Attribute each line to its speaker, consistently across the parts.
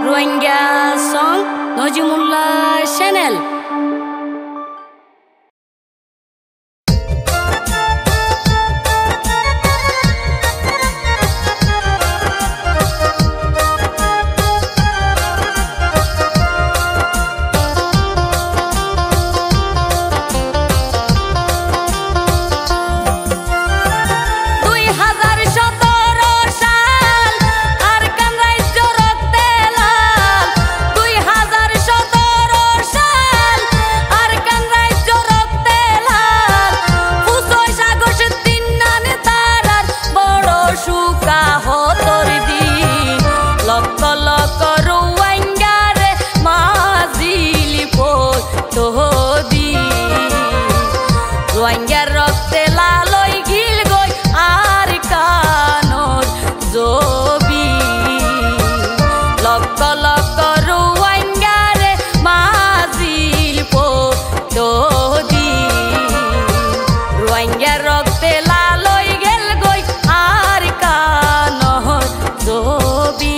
Speaker 1: Rohingya song Nazimullah channel. রোহিঙ্গার রক্তে লালই গিল গই আর কানোর জবি লক্ষ লক্ষ রোহিঙ্গারে মাজিল পদি রোহিঙ্গার রক্তে লালই গেল গই আর কানোর জবি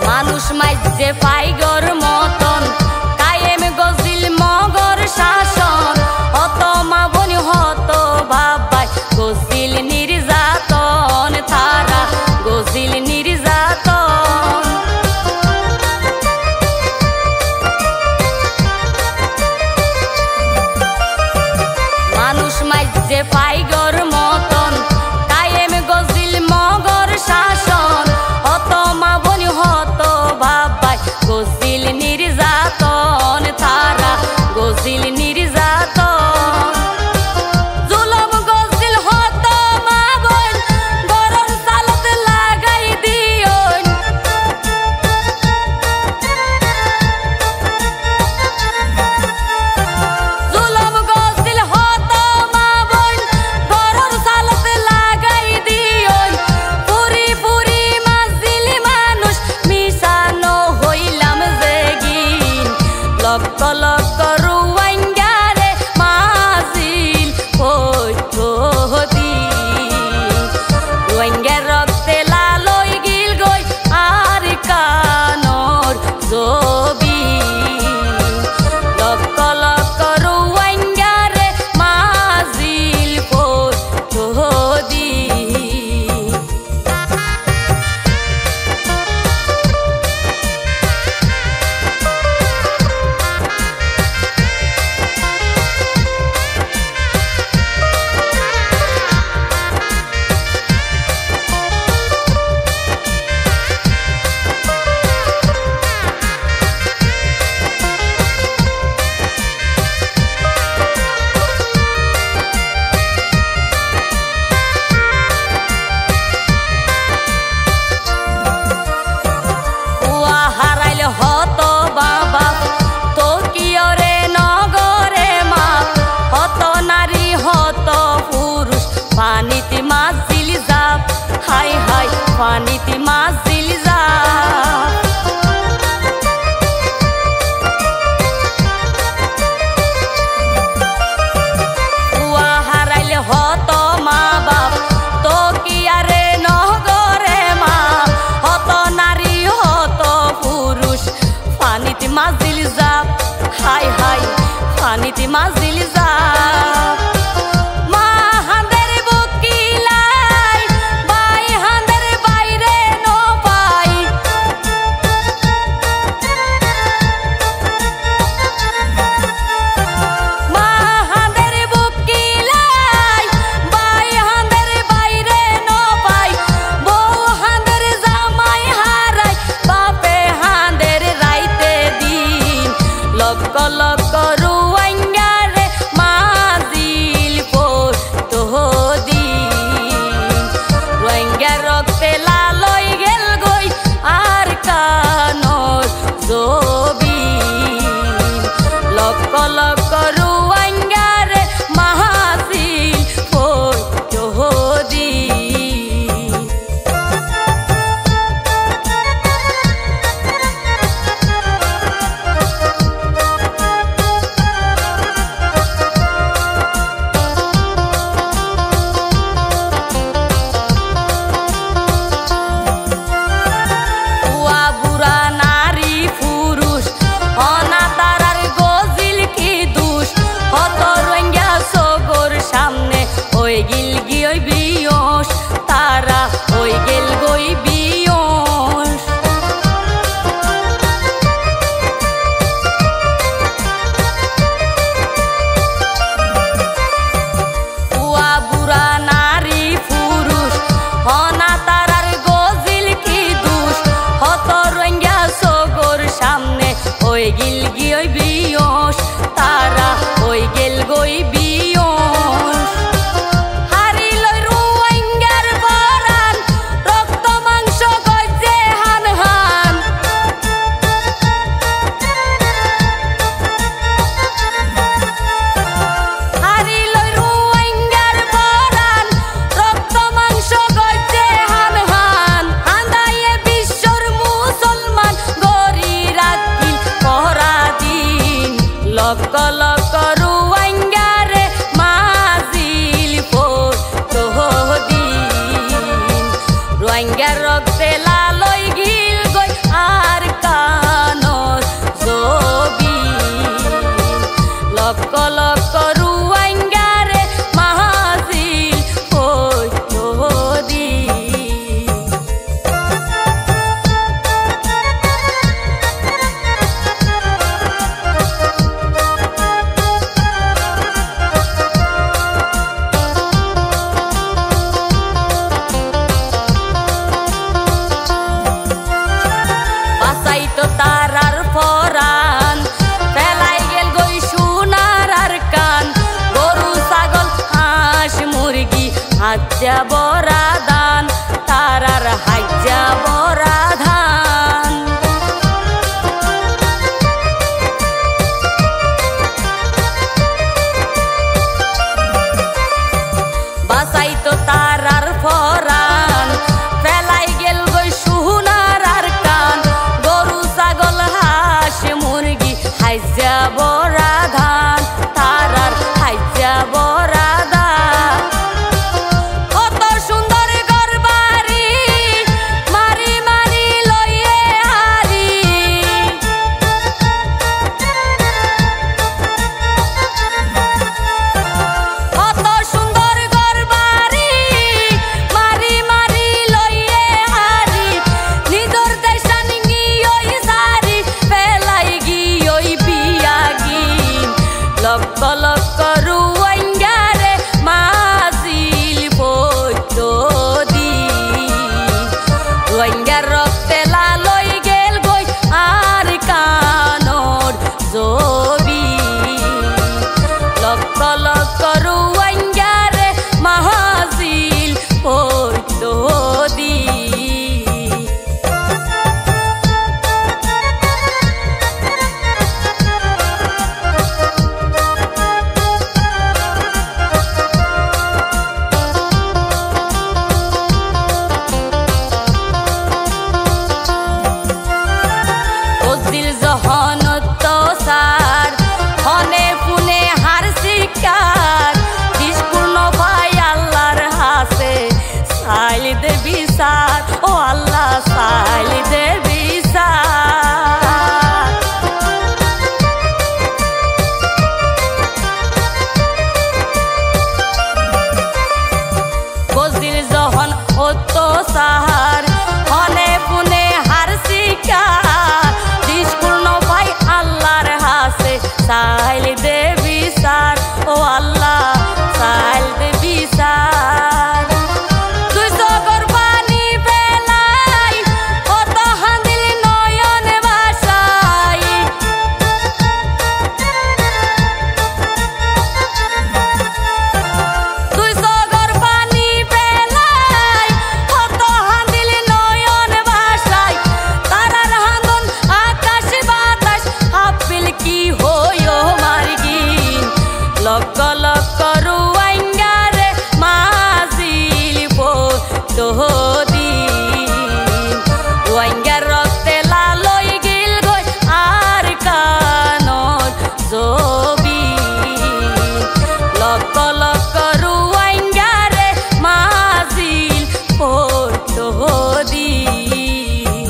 Speaker 1: মানুষ মাইজে পাইগর মতন কায়েম গজিল মগর শাসন হত মাবনি হত বাবাই গজিল নির্যাতন তারা গজিল নির্যাতন মানুষ মাইজে পাইগর মতন কায়েম গজিল মগর শাসন হত মাবনি হত বাবাই গজিল নির্যাতন তারা গজিল নির্যাতন জুলম গজিল হত মাবন গরম সালত লাগাই দিয়ন জুলম গজিল হত মাবন গরম সালত লাগাই দিয়ন পুরি পুরি মাজিল মানুষ মিশানো হইলাম জেগিন লক্ষ লক্ষ রোহিঙ্গারে মাজিল পদি রোহিঙ্গার রক্তে লালই গিল গই আর কানোর জবি লক্ষ লক্ষ রোহিঙ্গারে মাজিল পদি হত বাবা তো কিয়রে নগরে মা হত নারী হত পুরুষ পানিতে মাঝিল যাব হাই হাই পানিতে মাঝিল যাব হারাইলে হত মা বাপ তো কিয়ারে নগরে মা হত নারী হত পুরুষ পানিতে মাঝিল যাব হাই হাই পানিতে মাঝিল যাব মা হাঁদের বুকিলাই বাই হাঁদের বাইরে নো বিয়স তারা হই গেল গই বিয়স বুয়া বুড়া নারী পুরুষ হনা তারার গজিল কি দুষ হত রঙ্গা সগর সামনে হই গিল গিয়ে বিয়স তারা হই গেল গই বিয়স হারি লই রুয়াঙ্গার বরান রক্ত মাংস গজে হান হান হারি লই রুয়াঙ্গার বরান রক্ত মাংস গজে হান হান আন্দায়ে বিশ্বর মুসলমান গরি রাখিল পহরা দিন লক্ষ লক্ষ রুয়াঙ্গারে মাজিল পোর তোহদিন রুয়াঙ্গার রক্তে লালই গিল গই আর কানর জবিন লক্ষ লক্ষ রুয়াঙ্গারে মাজিল পোর তোহদিন বাসাইতো তারার পরান ফেলাই গেল গই সোনার আর কান গরু ছাগল হাঁস মুরগি হাজ্জা বরা দান তারার হাজ্জা বরা ধান বাসাইতো তারার পরান ফেলাই গেল গই সোনার আর কান গরু ছাগল হাঁস মুরগি হাজ্জা বরা ধান তারার হাজ্জা বরা দান কত সুন্দর ঘর বাড়ি মারি মারি লইয়ে হারি কত সুন্দর ঘর বাড়ি মারি মারি লইয়ে হারি নিজর দেশান গিয়ই সারি ফেলাই গিয়ই বিয়া গিন লক্ষ লক্ষ রুয়াঙ্গারে মাজিল বৈদ্য দিন রুয়াঙ্গার রক্তে লালই গেল গই আর কানর জবি লক্ষ লক্ষ রুয়াঙ্গারে মাজিল বৈদ্য দিন দিল জহনত সার হনে ফুনে হার শিকার নিষ্পূর্ণ ভাই আল্লাহর হাসে সাইল দেবী সার ও আল্লাহ সাইল দেবী সার গজিল জহন অত সাহার হনে ফুনে হার শিকার নিষ্পূর্ণ ভাই আল্লাহর হাসে সাইল দেবী সার ও আল্লাহ সাইল দেবী সার তুই সগর পানি বেলাই কত হান্দিল নয়ন ভাষাই তুই সগর পানি বেলাই কত হান্দিল নয়ন ভাষাই তারার হান্দন আকাশ বাতাস হাপিল কি হইও মার্গিন লক্ষ লক্ষ রুয়াঙ্গারে মাজিল বৈদ্য দিন রুয়াঙ্গার রক্তে লালই গিল গই আর কানর জবি লক্ষ লক্ষ রুয়াঙ্গারে মাজিল বৈদ্য দিন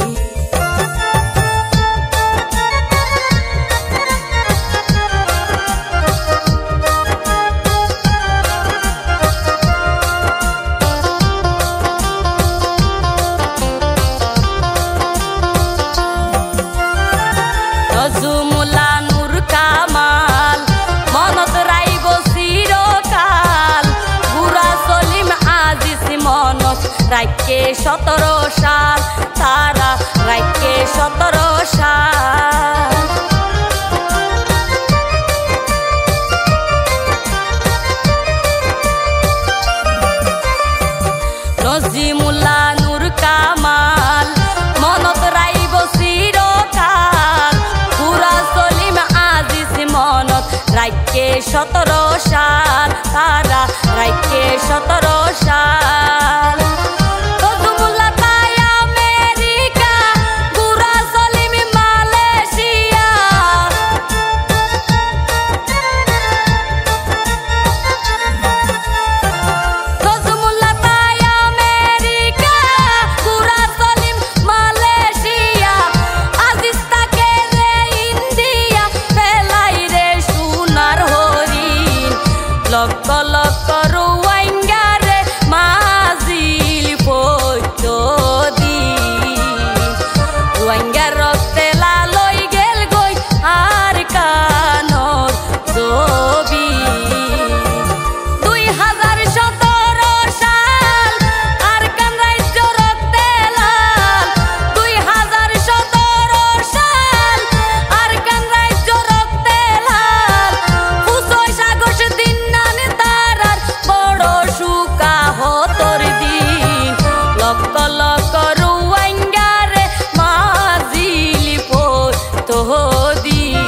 Speaker 1: রাইকে 17 সাল তারা রাইকে 17 সাল নজিমুল্লাহ নূর কামাল মনত রাইব চিরকাল পুরা সলিম আজিজ মনত রাইকে 17 সাল তারা রাইকে 17 সাল নজিমুল্লাহ তাই আমেরিকা পুরা সলিম মালয়েশিয়া নজিমুল্লাহ তাই আমেরিকা পুরা সলিম মালয়েশিয়া আজিজ তাকে রে ইন্ডিয়া ফেলাই রে সোনার হরিণ লক্ষ লক্ষ রোহিঙ্গা রে মাজিল পইতো দিন রোহিঙ্গা রক্তে লালই গেল গই আর কানর ছবি 2017 সাল আর কান রাজ্য রক্তে লাল 2017 সাল আর কান রাজ্য রক্তে লাল ফুসই সাগস দিন নান তারার বড় সুকা হতর দিন লক্ষ লক্ষ রোহিঙ্গা রে মাজিল পইতো দিন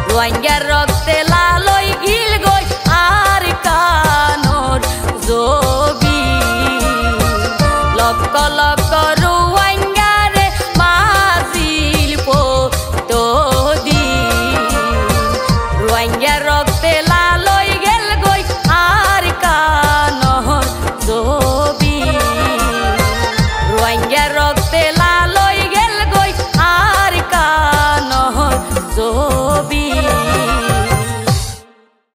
Speaker 1: রোহিঙ্গার রক্তে লালই গিল গই আর কানর ছবি লক্ষ লক্ষ রোহিঙ্গা রে মাজিল পইতো দিন রোহিঙ্গার রক্তে লালই গেল গই আর কানর ছবি রোহিঙ্গার রক্তে লালই গেল গই আর কানর ছবি